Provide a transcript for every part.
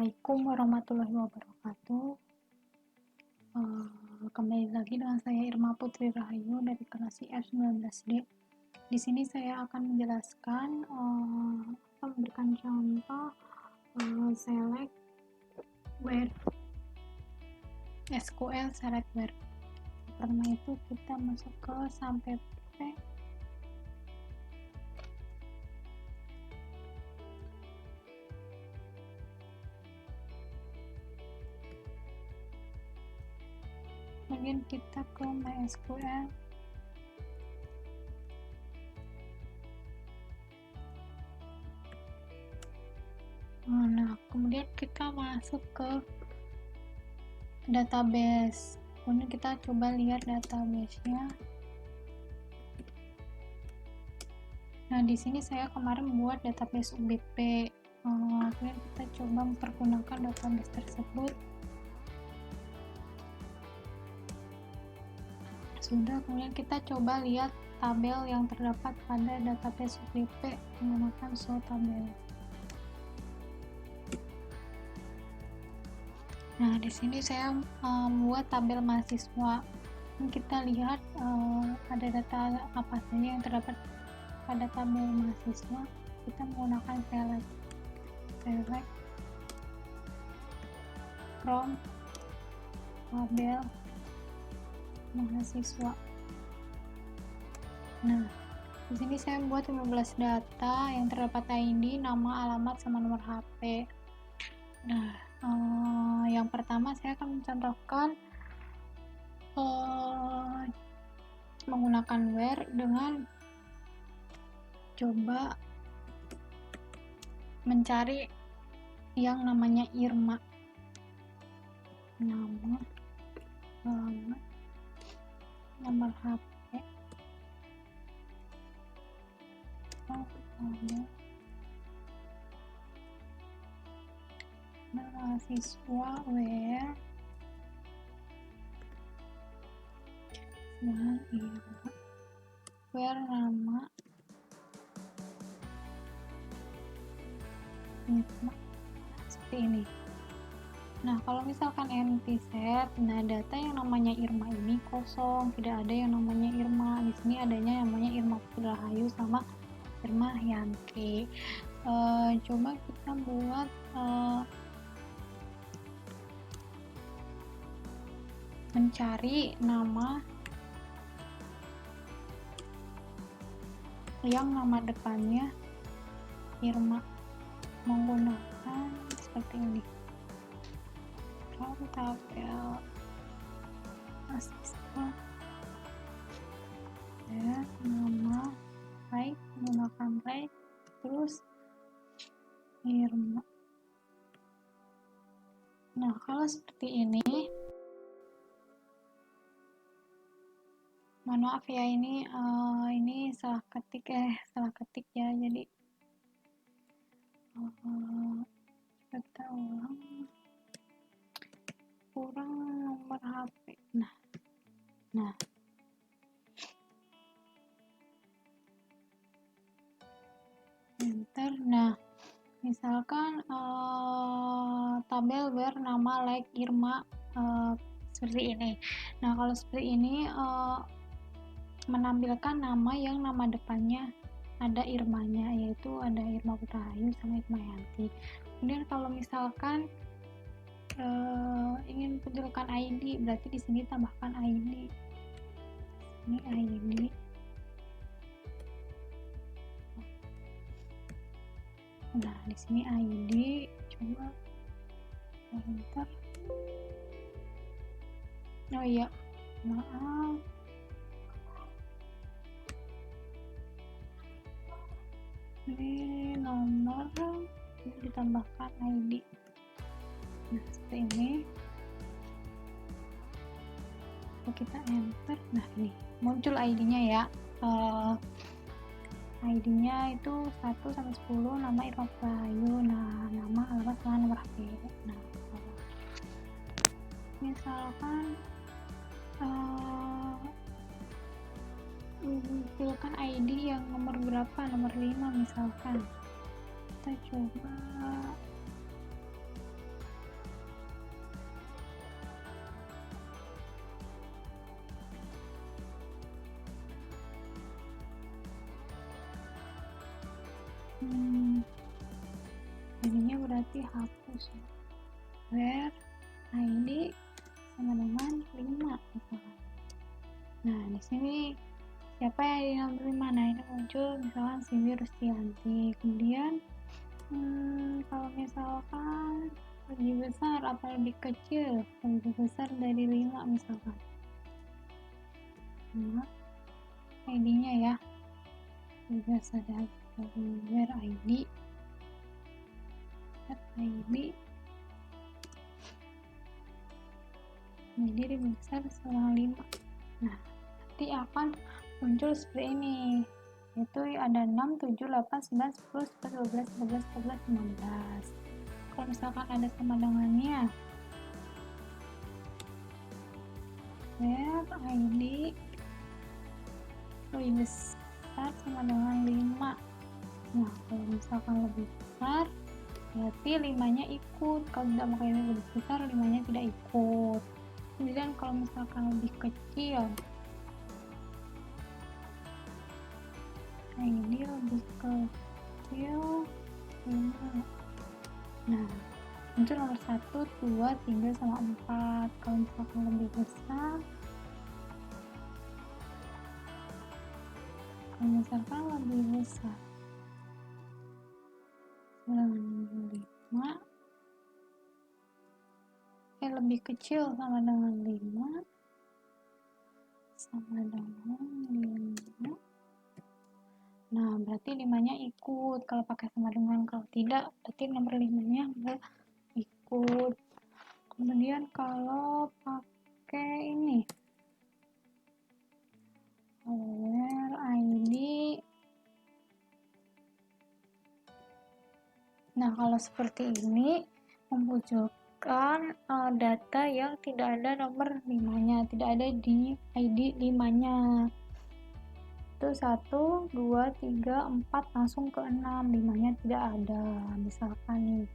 Assalamualaikum warahmatullahi wabarakatuh. Kembali lagi dengan saya Irma Putri Rahayu dari kelas IF19D. Di sini saya akan menjelaskan atau memberikan contoh select where SQL select where. Pertama itu kita masuk ke sampai P. Kemudian kita ke MySQL. Nah, kemudian kita masuk ke database. Kemudian kita coba lihat database-nya. Nah, di sini saya kemarin membuat database UBP. Kemudian kita coba mempergunakan database tersebut. Sudah, kemudian kita coba lihat tabel yang terdapat pada database UBP menggunakan show tabel. Nah, di sini saya membuat tabel mahasiswa. Ini kita lihat ada data apa saja yang terdapat pada tabel mahasiswa. Kita menggunakan select from tabel mahasiswa. Nah, di sini saya membuat 15 data yang terdapat ID, nama, alamat, sama nomor HP. Nah, yang pertama saya akan mencontohkan menggunakan where dengan coba mencari yang namanya Irma. Nama, alamat, nomor HP, mahasiswa where Irma, where nama Irma, seperti ini. Nah, kalau misalkan empty set, nah data yang namanya Irma ini kosong, tidak ada yang namanya Irma. Di sini adanya yang namanya Irma Putri Rahayu sama Irma Yanti. Coba kita buat mencari nama yang nama depannya Irma menggunakan seperti ini. Tabel mahasiswa ya, nama right, menggunakan right, terus Irma. Nah, kalau seperti ini, mohon maaf ya, ini salah ketik ya, jadi kita ulang, kurang nomor HP. Nah enter. Nah, misalkan tabel where nama like Irma seperti ini. Nah, kalau seperti ini menampilkan nama yang nama depannya ada Irmanya, yaitu ada Irma Putri Rahayu sama Irma Yanti. Kemudian kalau misalkan ingin munculkan ID, berarti di sini tambahkan ID. Ini ID. Nah, di sini ID, coba enter. Oh iya, maaf. Ini nomor, ini ditambahkan ID. Nah, seperti ini. Kita enter. Nah, ini muncul ID-nya ya. ID-nya itu 1 sampai 10, nama Irma Putri Rahayu. Nah, nama, alamat, sama nomor HP. Nah, misalkan munculkan ID yang nomor berapa, nomor 5 misalkan. Kita coba jadinya berarti hapus ya. Where ID sama dengan 5 misalkan. Nah di sini siapa yang di nomor 5? Nah ini muncul misalkan Cindy Rustianti. Kemudian kalau misalkan lebih besar atau lebih kecil, lebih besar dari 5 misalkan. Nah, ID-nya ya. Lebih besar dari where ID. ID. Jadi lebih besar sama 5. Nah, nanti akan muncul seperti ini. Itu ada 6, 7, 8, 9, 10, 11, 12, 13, 14, 15. Kalau misalkan ada sama dengannya, where ID lebih besar sama dengan 5. Nah, kalau misalkan lebih besar, berarti 5-nya ikut. Kalau tidak pakai lebih besar, 5-nya tidak ikut. Kemudian kalau misalkan lebih kecil, ini lebih kecil 5. Nah, muncul nomor 1, 2, 3, sama 4. Kalau misalkan lebih besar, kalau misalkan lebih besar 5, lebih kecil sama dengan 5, sama dengan 5. Nah, berarti 5-nya ikut kalau pakai sama dengan. Kalau tidak, berarti nomor 5-nya enggak ikut. Kemudian kalau pakai ini, where ID. Nah, kalau seperti ini memunculkan data yang tidak ada nomor 5-nya, tidak ada di ID 5-nya. Itu 1, 2, 3, 4 langsung ke 6, 5-nya tidak ada. Misalkan nih,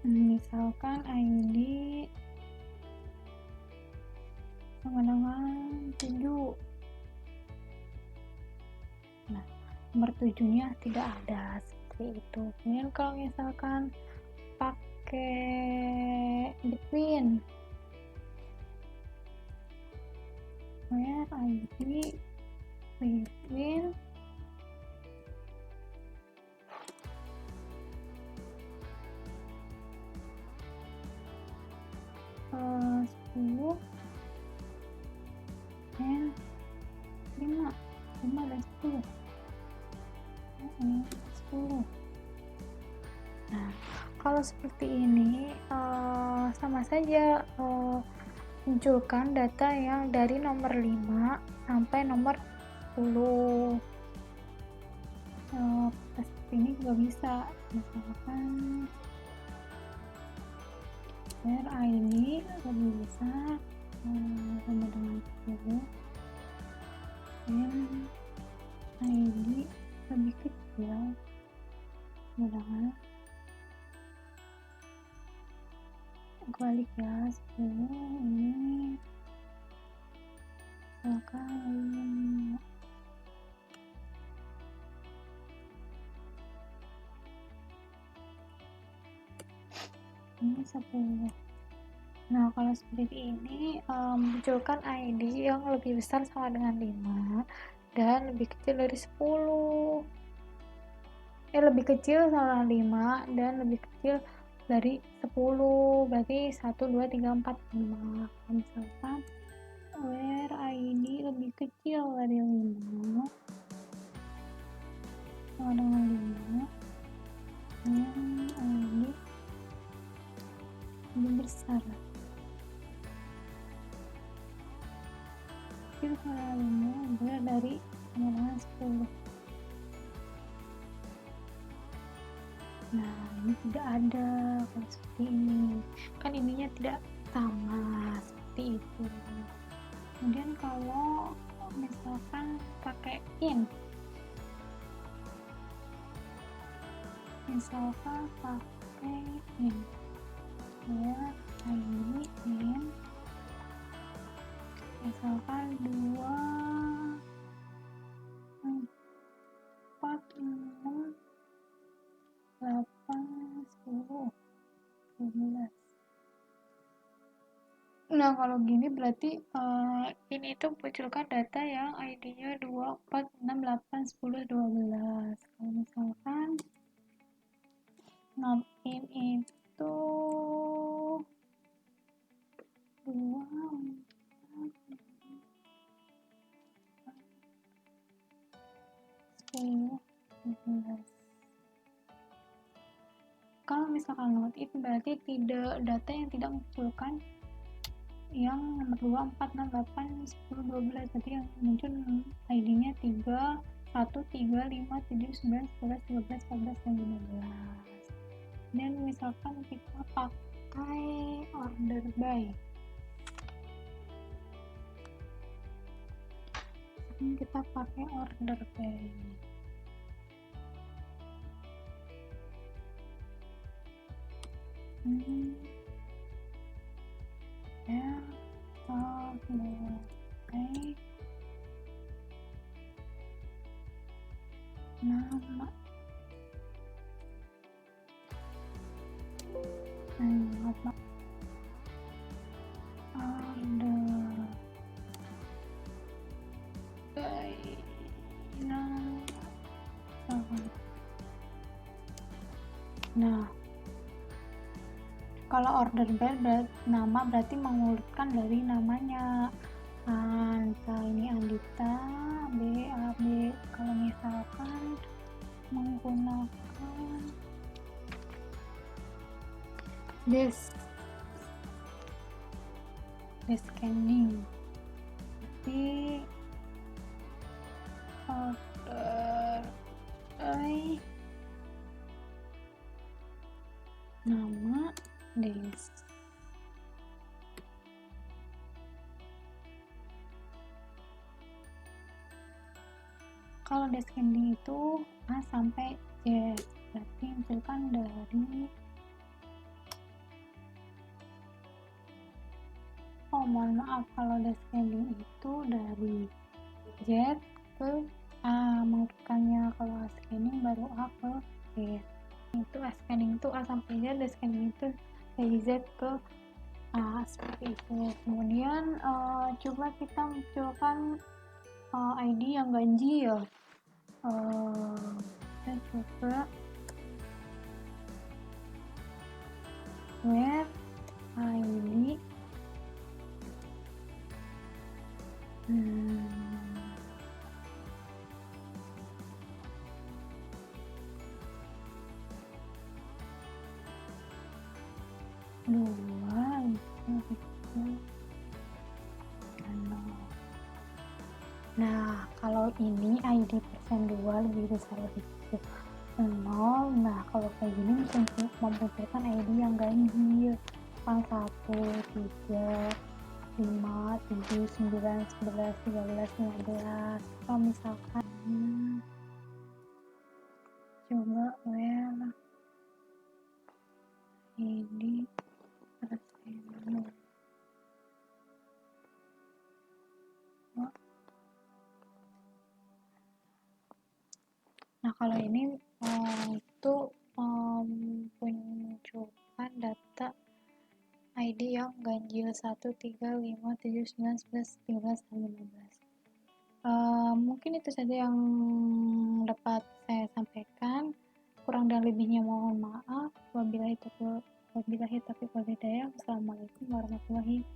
misalkan ID sama dengan 7. Nah, nomor 7-nya tidak ada, seperti itu. Kemudian kalau misalkan pakai between, where ID between 10 dan 5 dan 10. Nah, kalau seperti ini sama saja munculkan data yang dari nomor 5 sampai nomor 10. Seperti ini juga bisa, misalkan where ID lebih besar sama dengan 10 dan ID lebih kecil sama dengan kebalik ya, 10 ini misalkan 5, ini 10. Nah, kalau seperti ini munculkan ID yang lebih besar sama dengan 5 dan lebih kecil dari 10. Lebih kecil sama 5 dan lebih kecil dari 10. Berarti 1, 2, 3, 4, 5. Misalkan where ID lebih kecil dari 5 sama dengan 5 dan ID lebih besar kecil sama 5 besar dari sama dengan 10. Nah, ini tidak ada kalau seperti ini, kan ininya tidak sama, seperti itu. Kemudian kalau misalkan pakai in, misalkan pakai in ya, ini in misalkan 2 Enggak, kalau gini berarti ini tuh munculkan data yang ID-nya 2, 4, 6, 8, 10, 12. Kalau misalkan login itu 2, 10, 12. Kalau misalkan login berarti tidak data yang tidak munculkan yang nomor 2, 4, 6, 8, 10, 12. Berarti yang muncul ID-nya 3, 1, 3, 5, 7, 9, 11, 12, 14, dan 15. Dan misalkan kita pakai order by. Kita pakai order by. Ya, order by nama. Apa? Order by nama. Nah, kalau order by nama berarti mengurutkan dari namanya. Entah ini Andita, B, A, B. Kalau misalkan menggunakan scanning, tapi order by nama des. Kalau descending itu A sampai Z, berarti munculkan dari mohon maaf, kalau descending itu dari Z ke A mengurutannya. Kalau ascending baru A ke Z. Itu ascending itu A sampai Z, descending itu dari Z ke A, seperti itu. Kemudian coba kita munculkan ID yang ganjil. Kita coba where ID dua itu. Nah, kalau ini ID persen 2 lebih besar lebih kecil 0. Nah, kalau kayak gini membutuhkan ID yang ganjil. 1, 3, 5, 7, 9, 11, 13, 15. Kalau misalkan coba where ID persen 2. Nah, kalau ini itu menunjukkan data ID yang ganjil 1, 3, 5, 7, 9, 11, 13, dan 15. Mungkin itu saja yang dapat saya sampaikan. Kurang dan lebihnya mohon maaf. Wabillahi taufiq wal hidayah. Wassalamualaikum warahmatullahi wabarakatuh.